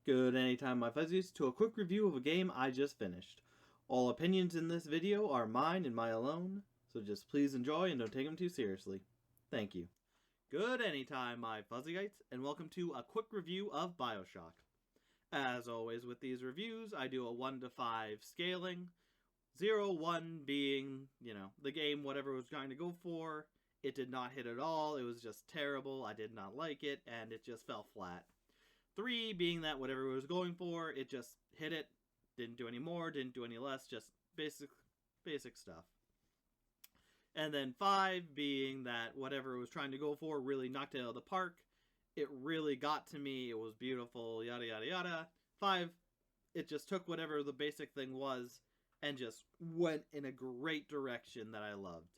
Good anytime, my fuzzies, to a quick review of a game I just finished. All opinions in this video are mine and mine alone, so just please enjoy and don't take them too seriously. Thank you. Good anytime, my fuzzyites, and welcome to a quick review of Bioshock. As always with these reviews, I do a 1 to 5 scaling, 0, 1 being, the game whatever it was trying to go for. It did not hit at all, it was just terrible, I did not like it, and it just fell flat. 3 being that whatever it was going for, it just hit it, didn't do any more, didn't do any less, just basic stuff. And then 5 being that whatever it was trying to go for really knocked it out of the park. It really got to me, it was beautiful, yada yada yada. 5, it just took whatever the basic thing was and just went in a great direction that I loved.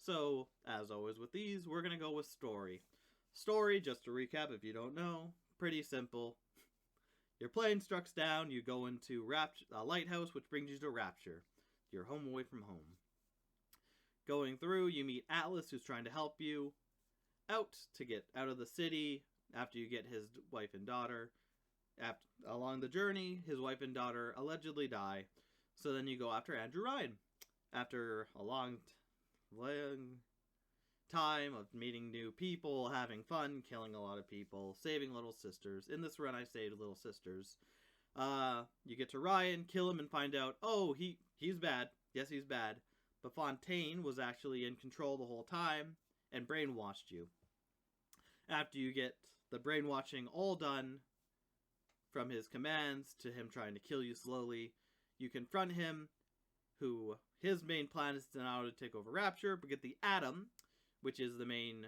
So, as always with these, we're going to go with story. Story, just to recap if you don't know, pretty simple. Your plane strikes down, you go into a lighthouse, which brings you to Rapture, your home away from home. Going through, you meet Atlas, who's trying to help you out to get out of the city after you get his wife and daughter. Along the journey, his wife and daughter allegedly die, so then you go after Andrew Ryan. After a long time of meeting new people, having fun, killing a lot of people, saving little sisters. In this run, I saved little sisters. You get to Ryan, kill him, and find out, oh, he's bad. Yes, he's bad. But Fontaine was actually in control the whole time and brainwashed you. After you get the brainwashing all done, from his commands to him trying to kill you slowly, you confront him, who his main plan is now to take over Rapture, but get the Atom, which is the main,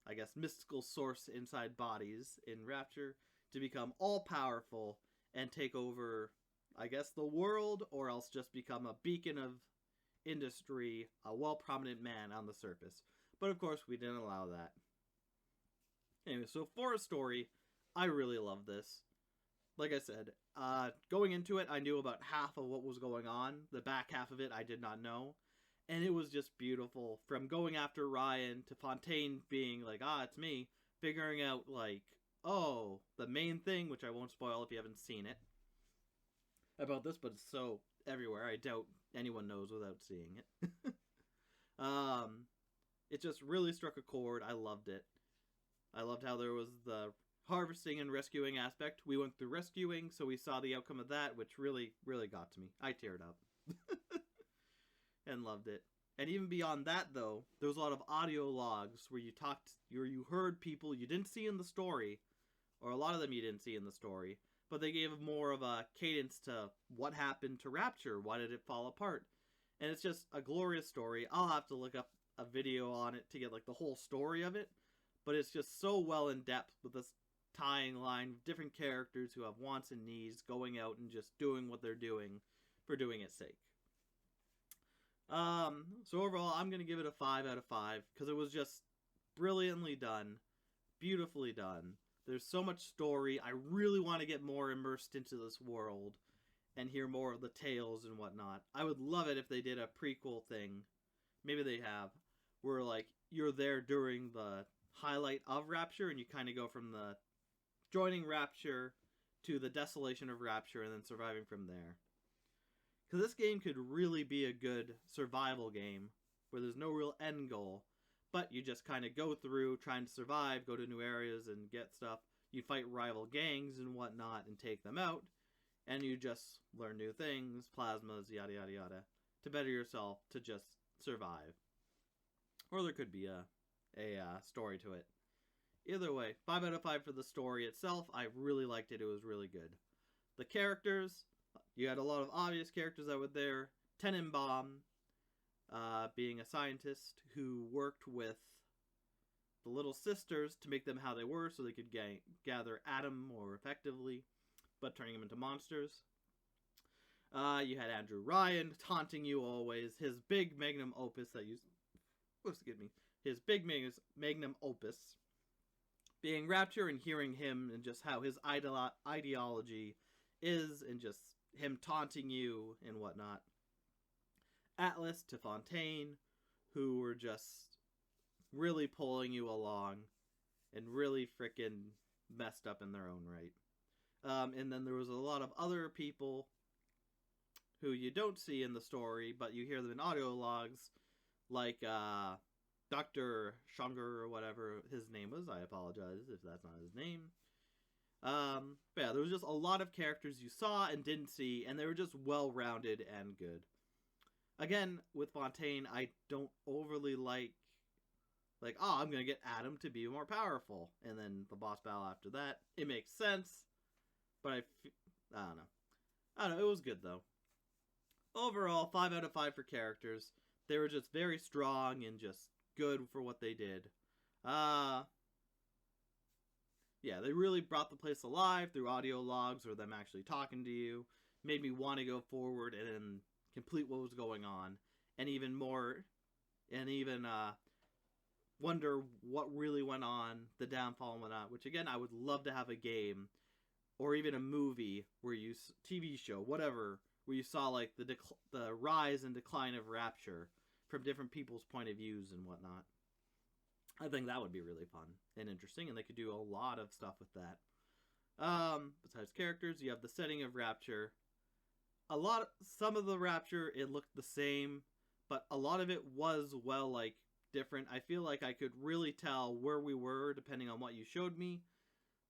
I guess, mystical source inside bodies in Rapture, to become all-powerful and take over, I guess, the world, or else just become a beacon of industry, a well-prominent man on the surface. But of course, we didn't allow that. Anyway, so for a story, I really love this. Like I said, going into it, I knew about half of what was going on. The back half of it, I did not know. And it was just beautiful. From going after Ryan to Fontaine being like, it's me. Figuring out, the main thing, which I won't spoil if you haven't seen it, about this, but it's so everywhere. I doubt anyone knows without seeing it. It just really struck a chord. I loved it. I loved how there was the harvesting and rescuing aspect. We went through rescuing, so we saw the outcome of that, which really, really got to me. I teared up. And loved it. And even beyond that, though, there was a lot of audio logs where you heard people you didn't see in the story, or a lot of them you didn't see in the story, but they gave more of a cadence to what happened to Rapture, why did it fall apart. And it's just a glorious story. I'll have to look up a video on it to get the whole story of it, but it's just so well in depth with this tying line of different characters who have wants and needs, going out and just doing what they're doing for doing its sake. So overall, I'm going to give it a 5 out of 5, because it was just brilliantly done, beautifully done. There's so much story. I really want to get more immersed into this world and hear more of the tales and whatnot. I would love it if they did a prequel thing. Maybe they have, where you're there during the highlight of Rapture and you kind of go from the joining Rapture to the desolation of Rapture and then surviving from there. Because this game could really be a good survival game where there's no real end goal, but you just kind of go through trying to survive, go to new areas and get stuff. You fight rival gangs and whatnot and take them out, and you just learn new things, plasmas, yada yada yada, to better yourself, to just survive. Or there could be a story to it. Either way, 5 out of 5 for the story itself. I really liked it. It was really good. The characters, you had a lot of obvious characters that were there. Tenenbaum, being a scientist who worked with the little sisters to make them how they were so they could gather Atom more effectively, but turning them into monsters. You had Andrew Ryan taunting you always. His big magnum opus his big magnum opus being Rapture, and hearing him and just how his ideology is, and just him taunting you and whatnot. Atlas to Fontaine, who were just really pulling you along and really freaking messed up in their own right. And then there was a lot of other people who you don't see in the story, but you hear them in audio logs, like Dr. Shunger or whatever his name was. I apologize if that's not his name. But yeah, there was just a lot of characters you saw and didn't see, and they were just well-rounded and good. Again, with Fontaine, I don't overly like, oh, I'm going to get Adam to be more powerful, and then the boss battle after that. It makes sense, but I don't know. I don't know, it was good, though. Overall, 5 out of 5 for characters. They were just very strong and just good for what they did. Yeah, they really brought the place alive through audio logs or them actually talking to you. Made me want to go forward and then complete what was going on. And even wonder what really went on, the downfall and whatnot. Which again, I would love to have a game or even a movie where you, TV show, whatever, where you saw like the rise and decline of Rapture from different people's point of views and whatnot. I think that would be really fun and interesting, and they could do a lot of stuff with that. Besides characters, you have the setting of Rapture. Some of the Rapture, it looked the same, but a lot of it was, different. I feel like I could really tell where we were depending on what you showed me.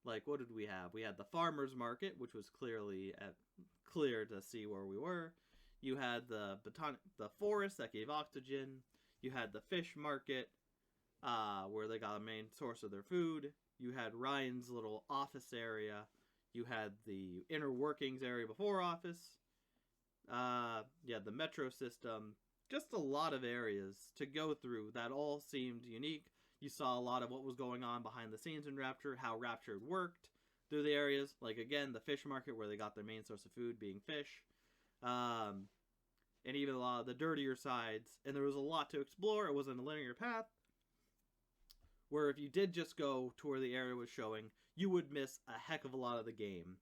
Like, what did we have? We had the farmer's market, which was clear to see where we were. You had the forest that gave oxygen. You had the fish market, where they got a main source of their food. You had Ryan's little office area. You had the inner workings area before office. You had the metro system. Just a lot of areas to go through that all seemed unique. You saw a lot of what was going on behind the scenes in Rapture, how Rapture worked through the areas. Like, again, the fish market where they got their main source of food being fish. And even a lot of the dirtier sides. And there was a lot to explore. It wasn't a linear path. Where if you did just go to where the area was showing, you would miss a heck of a lot of the game.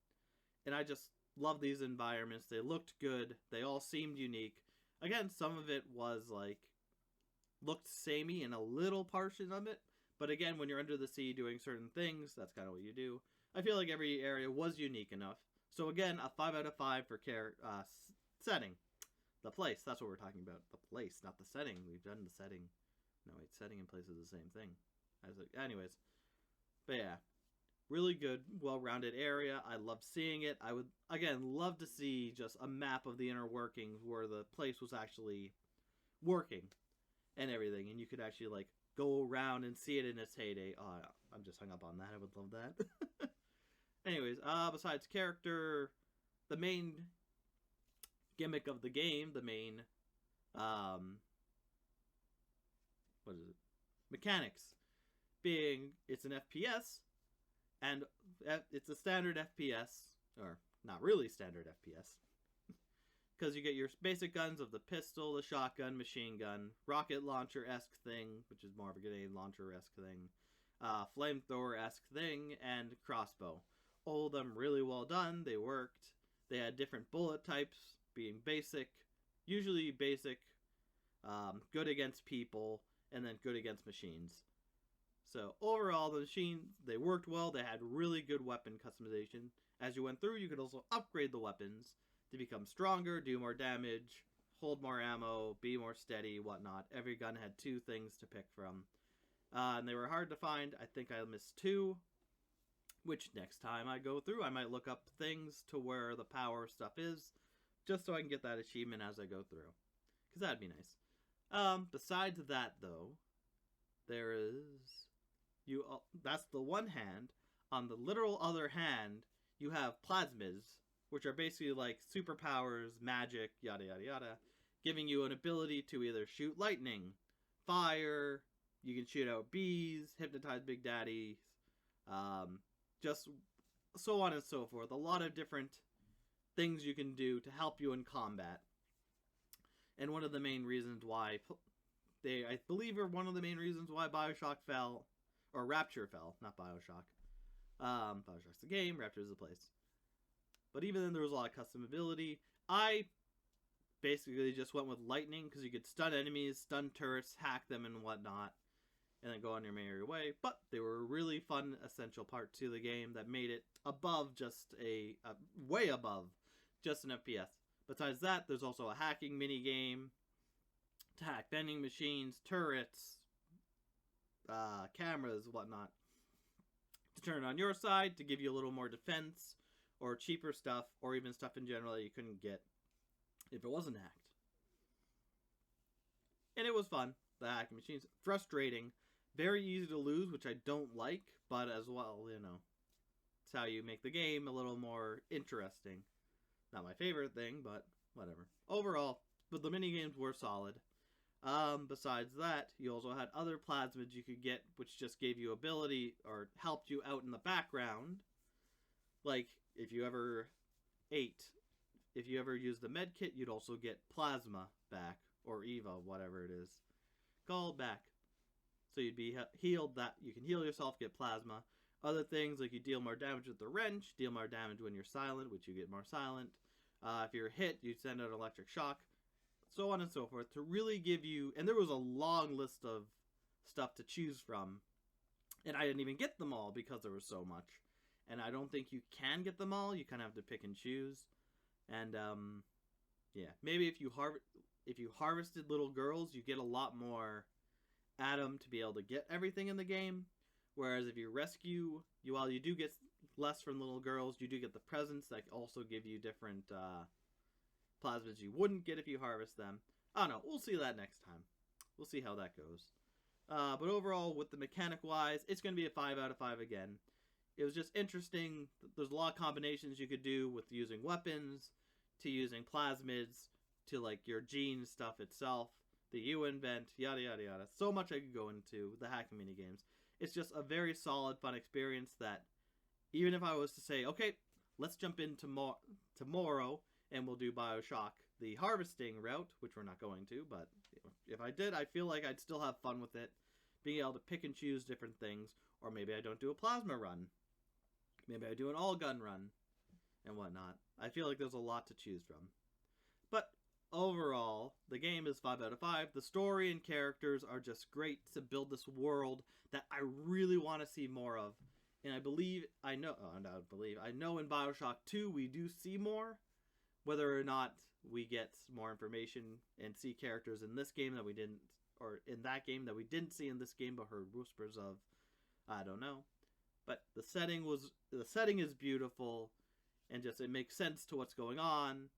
And I just love these environments. They looked good. They all seemed unique. Again, some of it was looked samey in a little portion of it. But again, when you're under the sea doing certain things, that's kind of what you do. I feel like every area was unique enough. So again, a 5 out of 5 for setting. The place, that's what we're talking about. The place, not the setting. We've done the setting. No, wait, setting and place is the same thing. Anyways. But yeah. Really good, well-rounded area. I loved seeing it. I would, again, love to see just a map of the inner workings where the place was actually working and everything. And you could actually, go around and see it in its heyday. Oh, I'm just hung up on that. I would love that. Anyways, besides character, the main gimmick of the game, the main, what is it? Mechanics. Being, it's an FPS, and it's a standard FPS, or not really standard FPS, because you get your basic guns of the pistol, the shotgun, machine gun, rocket launcher-esque thing, which is more of a grenade launcher-esque thing, flamethrower-esque thing, and crossbow. All of them really well done. They worked. They had different bullet types, being basic, usually basic, good against people, and then good against machines. So overall, the machines, they worked well. They had really good weapon customization. As you went through, you could also upgrade the weapons to become stronger, do more damage, hold more ammo, be more steady, whatnot. Every gun had 2 things to pick from. And they were hard to find. I think I missed 2, which next time I go through, I might look up things to where the power stuff is, just so I can get that achievement as I go through. Because that'd be nice. Besides that, though, there is... that's the one hand. On the literal other hand, you have plasmids, which are basically like superpowers, magic, yada yada yada, giving you an ability to either shoot lightning, fire, you can shoot out bees, hypnotize big daddies, just so on and so forth. A lot of different things you can do to help you in combat. And one of the main reasons why I believe are one of the main reasons why Bioshock fell, or Rapture fell, not Bioshock. Bioshock's the game, Rapture is the place. But even then, there was a lot of customability. I basically just went with lightning, because you could stun enemies, stun turrets, hack them, and whatnot. and then go on your merry way. But they were a really fun, essential part to the game that made it above just way above just an FPS. Besides that, there's also a hacking mini game to hack vending machines, turrets, cameras, whatnot, to turn on your side to give you a little more defense or cheaper stuff, or even stuff in general that you couldn't get if it wasn't hacked. And it was fun. The hacking machines, frustrating, very easy to lose, which I don't like, but as well, it's how you make the game a little more interesting. Not my favorite thing, but whatever. Overall, but the mini games were solid. Besides that, you also had other plasmids you could get, which just gave you ability or helped you out in the background. Like, if you ever used the med kit, you'd also get plasma back, or Eva, whatever it is called, back. So you'd be healed. That you can heal yourself, get plasma. Other things, like you deal more damage with the wrench, deal more damage when you're silent, which you get more silent. If you're hit, you send out electric shock, so on and so forth, to really give you, and there was a long list of stuff to choose from, and I didn't even get them all because there was so much, and I don't think you can get them all. You kind of have to pick and choose, and yeah, maybe if you harvested little girls, you get a lot more Adam to be able to get everything in the game, whereas if you rescue, while you do get less from little girls, you do get the presents that also give you different plasmids you wouldn't get if you harvest them. I don't know. We'll see that next time. We'll see how that goes. But overall, with the mechanic-wise, it's going to be a 5 out of 5 again. It was just interesting. There's a lot of combinations you could do with using weapons, to using plasmids, to like your gene stuff itself, the you invent, yada yada yada. So much I could go into the hacking mini games. It's just a very solid, fun experience that even if I was to say, okay, let's jump in tomorrow and we'll do Bioshock, the harvesting route, which we're not going to, but if I did, I feel like I'd still have fun with it, being able to pick and choose different things, or maybe I don't do a plasma run. Maybe I do an all-gun run and whatnot. I feel like there's a lot to choose from. But overall, the game is 5 out of 5. The story and characters are just great to build this world that I really want to see more of. And I know in Bioshock 2 we do see more. Whether or not we get more information and see characters in this game that we didn't, or in that game that we didn't see in this game but heard whispers of, I don't know. But the setting is beautiful, and just it makes sense to what's going on.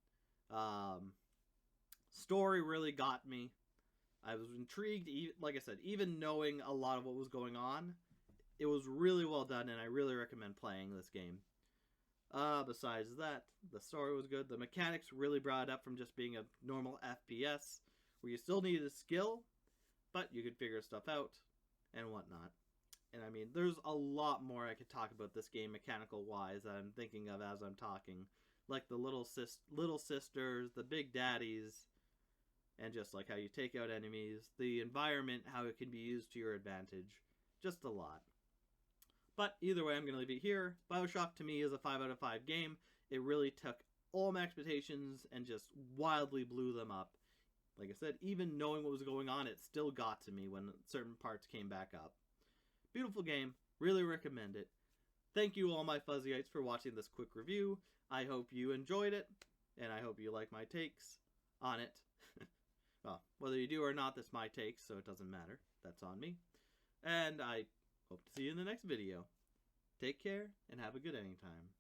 Story really got me. I was intrigued, like I said, even knowing a lot of what was going on. It was really well done, and I really recommend playing this game. Besides that, the story was good. The mechanics really brought it up from just being a normal FPS, where you still needed a skill, but you could figure stuff out, and whatnot. And I mean, there's a lot more I could talk about this game mechanical-wise that I'm thinking of as I'm talking. Like the little sisters, the big daddies, and just like how you take out enemies, the environment, how it can be used to your advantage. Just a lot. But either way, I'm going to leave it here. Bioshock to me is a 5 out of 5 game. It really took all my expectations and just wildly blew them up. Like I said, even knowing what was going on, it still got to me when certain parts came back up. Beautiful game. Really recommend it. Thank you all my Fuzzyites for watching this quick review. I hope you enjoyed it, and I hope you like my takes on it. Well, whether you do or not, that's my takes, so it doesn't matter. That's on me. And I hope to see you in the next video. Take care, and have a good anytime.